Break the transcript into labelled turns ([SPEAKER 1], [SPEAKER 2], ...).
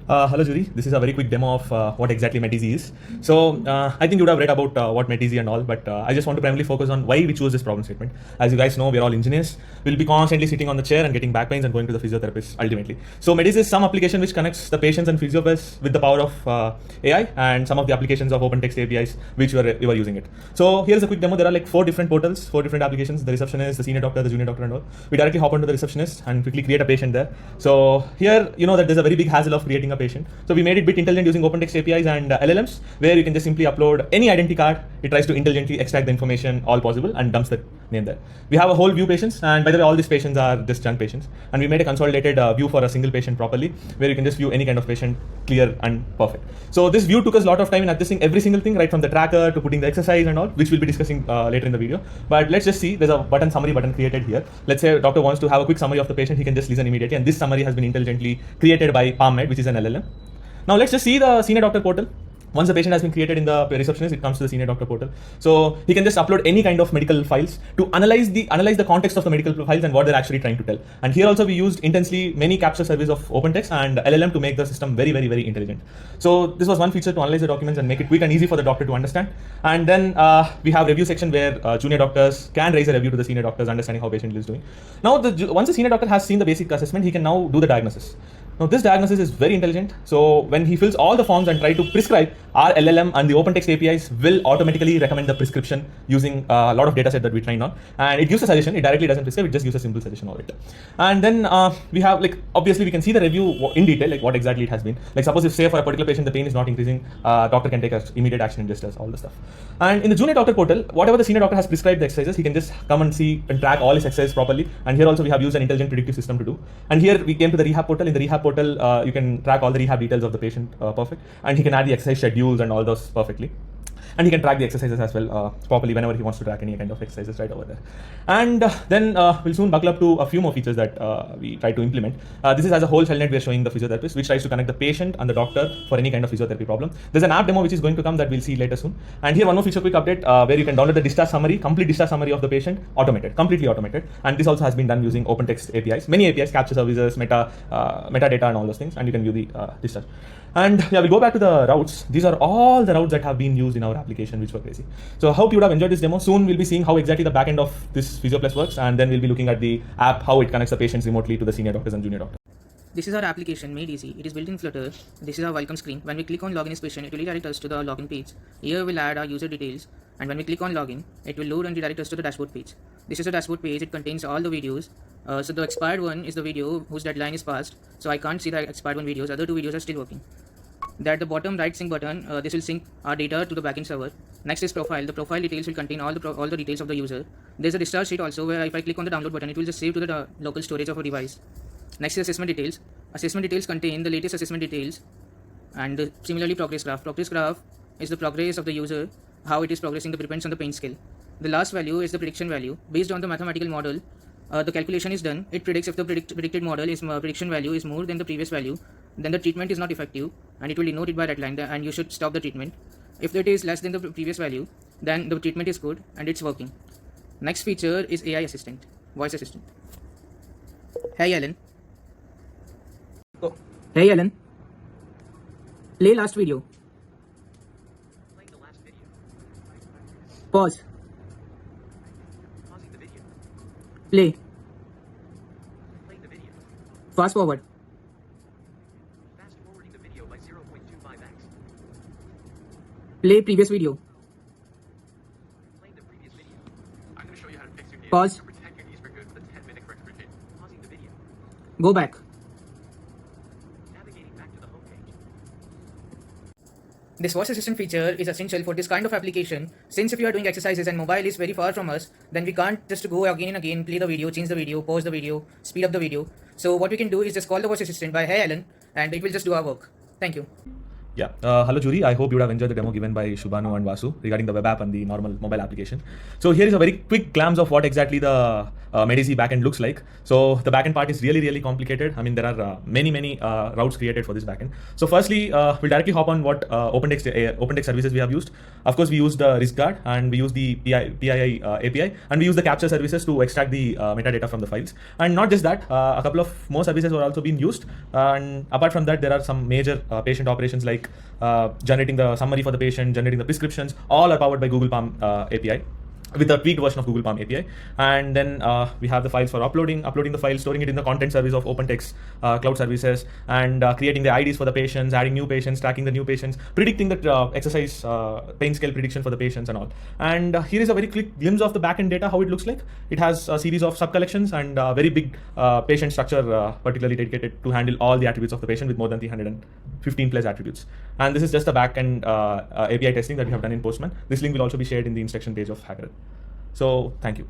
[SPEAKER 1] Hello Judy, this is a very quick demo of what exactly MetEasy is. So I think you would have read about what MetEasy and all, but I just want to primarily focus on why we choose this problem statement. As you guys know, we're all engineers. We'll be constantly sitting on the chair and getting back pains and going to the physiotherapist ultimately. So MetEasy is some application which connects the patients and physiotherapists with the power of AI and some of the applications of open text APIs which we were using it. So here's a quick demo. There are like 4 different portals, 4 different applications: the receptionist, the senior doctor, the junior doctor, and all. We directly hop onto the receptionist and quickly create a patient there. So here, you know that there's a very big hassle of creating a patient. So we made it bit intelligent using OpenText APIs and LLMs, where you can just simply upload any identity card. It tries to intelligently extract the information all possible and dumps that name there. We have a whole view patients, and by the way, all these patients are just junk patients. And we made a consolidated view for a single patient properly, where you can just view any kind of patient clear and perfect. So this view took us a lot of time in adjusting every single thing, right from the tracker to putting the exercise and all, which we'll be discussing later in the video. But let's just see. There's a summary button created here. Let's say a doctor wants to have a quick summary of the patient. He can just listen immediately, and this summary has been intelligently created by PalmMed, which is an LLM. Now let's just see the senior doctor portal. Once the patient has been created in the receptionist, it comes to the senior doctor portal. So he can just upload any kind of medical files to analyze the context of the medical files and what they're actually trying to tell. And here also we used intensely many capture service of OpenText and LLM to make the system very, very, very intelligent. So this was one feature to analyze the documents and make it quick and easy for the doctor to understand. And then we have review section where junior doctors can raise a review to the senior doctors, understanding how patient is doing. Now once the senior doctor has seen the basic assessment, he can now do the diagnosis. Now this diagnosis is very intelligent. So when he fills all the forms and try to prescribe, our LLM and the OpenText APIs will automatically recommend the prescription using a lot of data set that we train on. And it gives a suggestion. It directly doesn't prescribe. It just gives a simple suggestion of it. And then we have obviously we can see the review in detail, like what exactly it has been. Like suppose if say for a particular patient the pain is not increasing, doctor can take immediate action and just does all the stuff. And in the junior doctor portal, whatever the senior doctor has prescribed the exercises, he can just come and see and track all his exercises properly. And here also we have used an intelligent predictive system to do. And here we came to the rehab portal. In the rehab portal, you can track all the rehab details of the patient perfect, and he can add the exercise schedules and all those perfectly. And he can track the exercises as well properly whenever he wants to track any kind of exercises right over there. And then we'll soon buckle up to a few more features that we try to implement. This is as a whole shellnet we're showing the physiotherapist, which tries to connect the patient and the doctor for any kind of physiotherapy problem. There's an app demo which is going to come that we'll see later soon. And here one more feature quick update where you can download the discharge summary, complete discharge summary of the patient, completely automated. And this also has been done using OpenText APIs. Many APIs, capture services, metadata and all those things, and you can view the discharge. And yeah, we'll go back to the routes. These are all the routes that have been used in our application, which were crazy. So I hope you would have enjoyed this demo. Soon we'll be seeing how exactly the backend of this PhysioPlus works, and then we'll be looking at the app, how it connects the patients remotely to the senior doctors and junior doctors.
[SPEAKER 2] This is our application made easy. It is built in Flutter. This is our welcome screen. When we click on login as patient, it will redirect us to the login page. Here we'll add our user details, and when we click on login, it will load and redirect us to the dashboard page. This is the dashboard page. It contains all the videos. So the expired one is the video whose deadline is passed. So I can't see the expired one videos. Other 2 videos are still working. At the bottom right sync button, this will sync our data to the backend server. Next is profile. The profile details will contain all the details of the user. There's a discharge sheet also, where if I click on the download button, it will just save to the local storage of a device. Next is assessment details. Assessment details contain the latest assessment details, and similarly progress graph. Progress graph is the progress of the user, how it is progressing, depends on the pain scale. The last value is the prediction value. Based on the mathematical model, the calculation is done. It predicts if the predicted model is prediction value is more than the previous value, then the treatment is not effective, and it will denote it by red line, and you should stop the treatment. If it is less than the previous value, then the treatment is good and it's working. Next feature is AI assistant, voice assistant. Hey Alan.
[SPEAKER 1] Go.
[SPEAKER 2] Hey Alan. Play last video.
[SPEAKER 3] Playing the last video.
[SPEAKER 2] Pause.
[SPEAKER 3] Pausing the video.
[SPEAKER 2] Play.
[SPEAKER 3] Playing the video.
[SPEAKER 2] Fast forward.
[SPEAKER 3] Fast forwarding the video by 0.25x.
[SPEAKER 2] Play previous video.
[SPEAKER 3] Playing the previous video. I'm going to show you how to fix your knee.
[SPEAKER 2] Pause.
[SPEAKER 3] And protect your knees for good with a 10-minute correct routine. Pausing the video.
[SPEAKER 2] Go back.
[SPEAKER 3] Navigating back to the homepage.
[SPEAKER 2] This voice assistant feature is essential for this kind of application, since if you are doing exercises and mobile is very far from us, then we can't just go again and again, play the video, change the video, pause the video, speed up the video. So what we can do is just call the voice assistant by Hey Alan, and it will just do our work. Thank you.
[SPEAKER 1] Yeah. Hello, Jury. I hope you would have enjoyed the demo given by Shubhanu and Vasu regarding the web app and the normal mobile application. So here is a very quick glance of what exactly the Medici backend looks like. So the backend part is really, really complicated. I mean, there are many routes created for this backend. So firstly, we'll directly hop on what OpenText services we have used. Of course, we use the RiskGuard and we use the PII API, and we use the capture services to extract the metadata from the files. And not just that, a couple of more services were also being used. And apart from that, there are some major patient operations like generating the summary for the patient, generating the prescriptions, all are powered by Google Palm API with a tweaked version of Google Palm API. And then we have the files for uploading the files, storing it in the content service of OpenText cloud services, and creating the IDs for the patients, adding new patients, tracking the new patients, predicting the exercise pain scale prediction for the patients and all. And here is a very quick glimpse of the backend data, how it looks like. It has a series of sub-collections and very big patient structure, particularly dedicated to handle all the attributes of the patient with more than 315 plus attributes. And this is just the backend API testing that we have done in Postman. This link will also be shared in the instruction page of HackerRed. So thank you.